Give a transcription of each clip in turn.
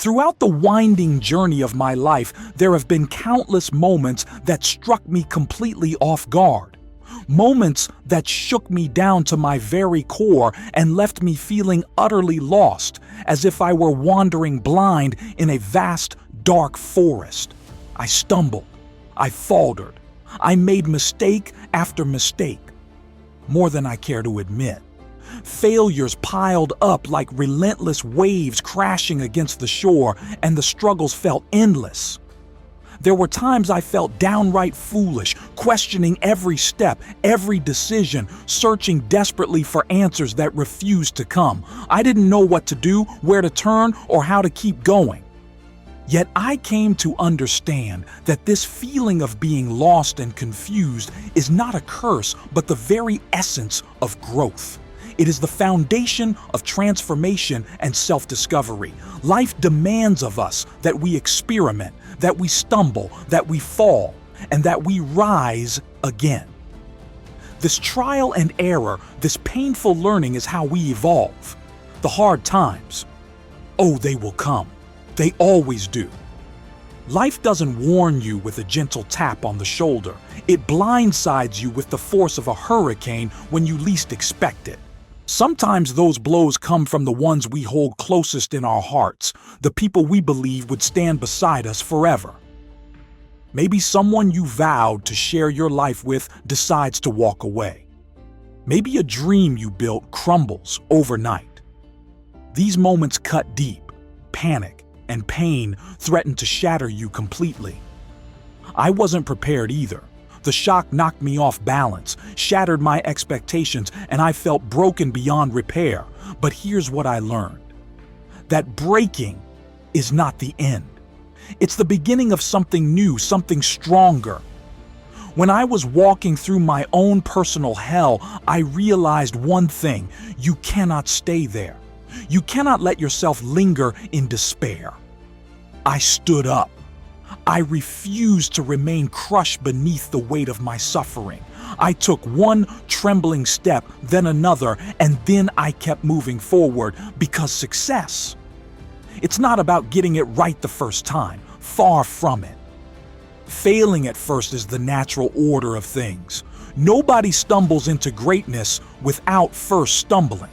Throughout the winding journey of my life, there have been countless moments that struck me completely off guard. Moments that shook me down to my very core and left me feeling utterly lost, as if I were wandering blind in a vast, dark forest. I stumbled. I faltered. I made mistake after mistake, more than I care to admit. Failures piled up like relentless waves crashing against the shore, and the struggles felt endless. There were times I felt downright foolish, questioning every step, every decision, searching desperately for answers that refused to come. I didn't know what to do, where to turn, or how to keep going. Yet I came to understand that this feeling of being lost and confused is not a curse, but the very essence of growth. It is the foundation of transformation and self-discovery. Life demands of us that we experiment, that we stumble, that we fall, and that we rise again. This trial and error, this painful learning is how we evolve. The hard times, oh, they will come. They always do. Life doesn't warn you with a gentle tap on the shoulder. It blindsides you with the force of a hurricane when you least expect it. Sometimes those blows come from the ones we hold closest in our hearts, the people we believe would stand beside us forever. Maybe someone you vowed to share your life with decides to walk away. Maybe a dream you built crumbles overnight. These moments cut deep. Panic and pain threaten to shatter you completely. I wasn't prepared either. The shock knocked me off balance, shattered my expectations, and I felt broken beyond repair. But here's what I learned. That breaking is not the end. It's the beginning of something new, something stronger. When I was walking through my own personal hell, I realized one thing: you cannot stay there. You cannot let yourself linger in despair. I stood up. I refused to remain crushed beneath the weight of my suffering. I took one trembling step, then another, and then I kept moving forward, because success, it's not about getting it right the first time. Far from it. Failing at first is the natural order of things. Nobody stumbles into greatness without first stumbling.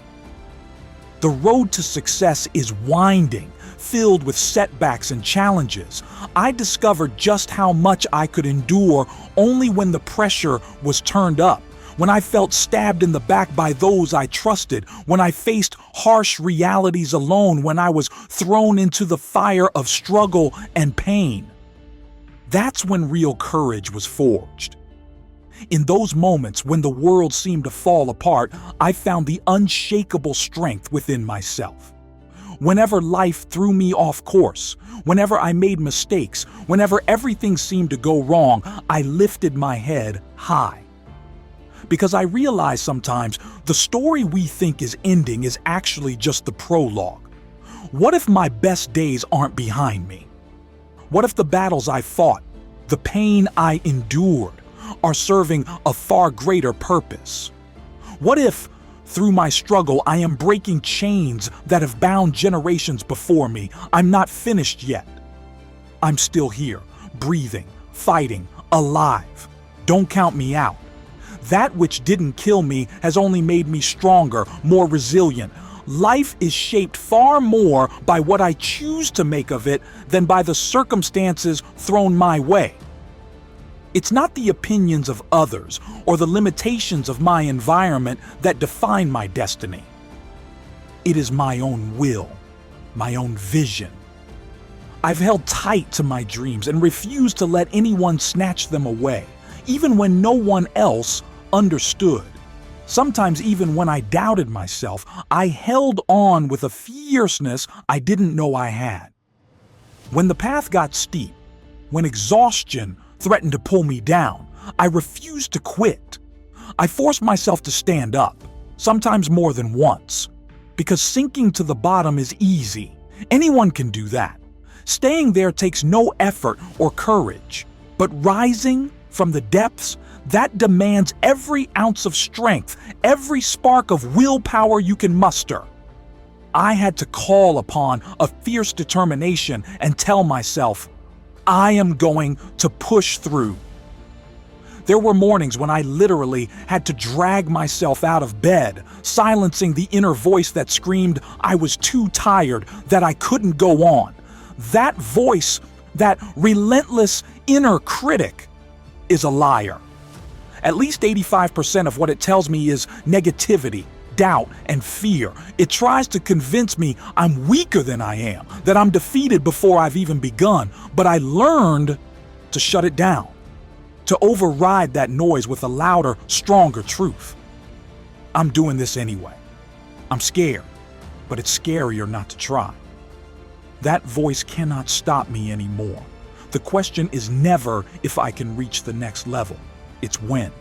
The road to success is winding, filled with setbacks and challenges. I discovered just how much I could endure only when the pressure was turned up, when I felt stabbed in the back by those I trusted, when I faced harsh realities alone, when I was thrown into the fire of struggle and pain. That's when real courage was forged. In those moments when the world seemed to fall apart, I found the unshakable strength within myself. Whenever life threw me off course, whenever I made mistakes, whenever everything seemed to go wrong, I lifted my head high. Because I realize sometimes the story we think is ending is actually just the prologue. What if my best days aren't behind me? What if the battles I fought, the pain I endured, are serving a far greater purpose? What if, through my struggle, I am breaking chains that have bound generations before me? I'm not finished yet. I'm still here, breathing, fighting, alive. Don't count me out. That which didn't kill me has only made me stronger, more resilient. Life is shaped far more by what I choose to make of it than by the circumstances thrown my way. It's not the opinions of others or the limitations of my environment that define my destiny. It is my own will, my own vision. I've held tight to my dreams and refused to let anyone snatch them away, even when no one else understood. Sometimes even when I doubted myself, I held on with a fierceness I didn't know I had. When the path got steep, when exhaustion threatened to pull me down, I refused to quit. I forced myself to stand up, sometimes more than once, because sinking to the bottom is easy. Anyone can do that. Staying there takes no effort or courage, but rising from the depths, that demands every ounce of strength, every spark of willpower you can muster. I had to call upon a fierce determination and tell myself, I am going to push through. There were mornings when I literally had to drag myself out of bed, silencing the inner voice that screamed I was too tired, that I couldn't go on. That voice, that relentless inner critic, is a liar. At least 85% of what it tells me is negativity, doubt, and fear. It tries to convince me I'm weaker than I am, that I'm defeated before I've even begun. But I learned to shut it down, to override that noise with a louder, stronger truth. I'm doing this anyway. I'm scared, but it's scarier not to try. That voice cannot stop me anymore. The question is never if I can reach the next level. It's when.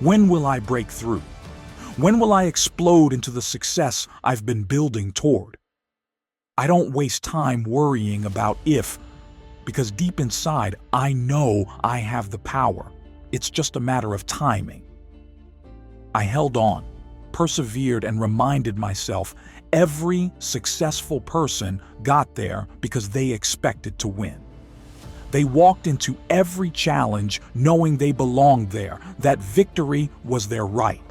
When will I break through? When will I explode into the success I've been building toward? I don't waste time worrying about if, because deep inside, I know I have the power. It's just a matter of timing. I held on, persevered, and reminded myself every successful person got there because they expected to win. They walked into every challenge knowing they belonged there, that victory was their right.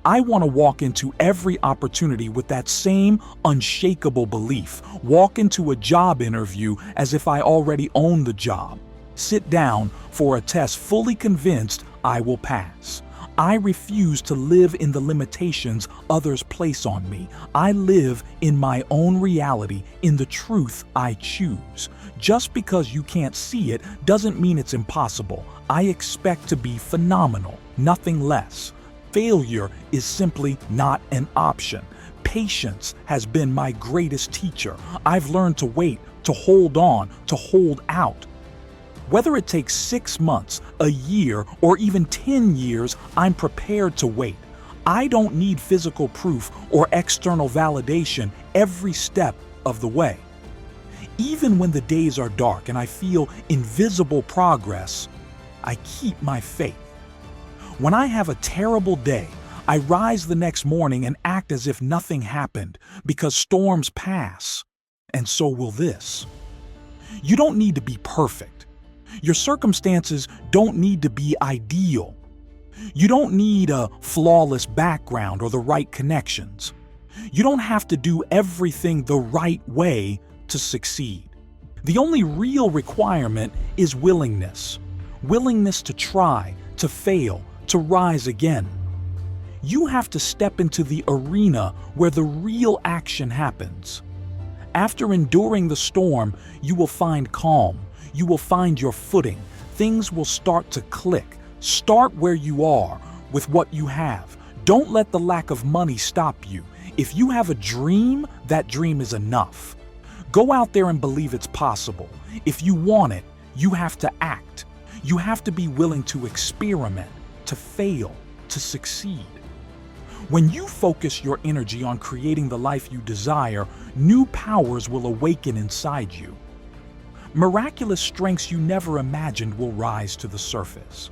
I want to walk into every opportunity with that same unshakable belief. Walk into a job interview as if I already own the job. Sit down for a test fully convinced I will pass. I refuse to live in the limitations others place on me. I live in my own reality, in the truth I choose. Just because you can't see it doesn't mean it's impossible. I expect to be phenomenal, nothing less. Failure is simply not an option. Patience has been my greatest teacher. I've learned to wait, to hold on, to hold out. Whether it takes 6 months, a year, or even 10 years, I'm prepared to wait. I don't need physical proof or external validation every step of the way. Even when the days are dark and I feel invisible progress, I keep my faith. When I have a terrible day, I rise the next morning and act as if nothing happened, because storms pass, and so will this. You don't need to be perfect. Your circumstances don't need to be ideal. You don't need a flawless background or the right connections. You don't have to do everything the right way to succeed. The only real requirement is willingness. Willingness to try, to fail, to rise again. You have to step into the arena where the real action happens. After enduring the storm, you will find calm. You will find your footing. Things will start to click. Start where you are, with what you have. Don't let the lack of money stop you. If you have a dream, that dream is enough. Go out there and believe it's possible. If you want it, you have to act. You have to be willing to experiment, to fail, to succeed. When you focus your energy on creating the life you desire, new powers will awaken inside you. Miraculous strengths you never imagined will rise to the surface.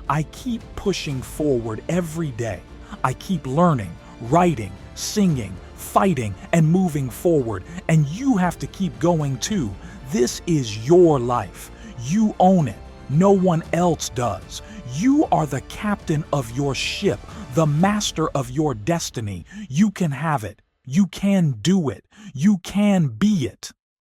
I keep pushing forward every day. I keep learning, writing, singing, fighting, and moving forward. And you have to keep going too. This is your life. You own it. No one else does. You are the captain of your ship, the master of your destiny. You can have it. You can do it. You can be it.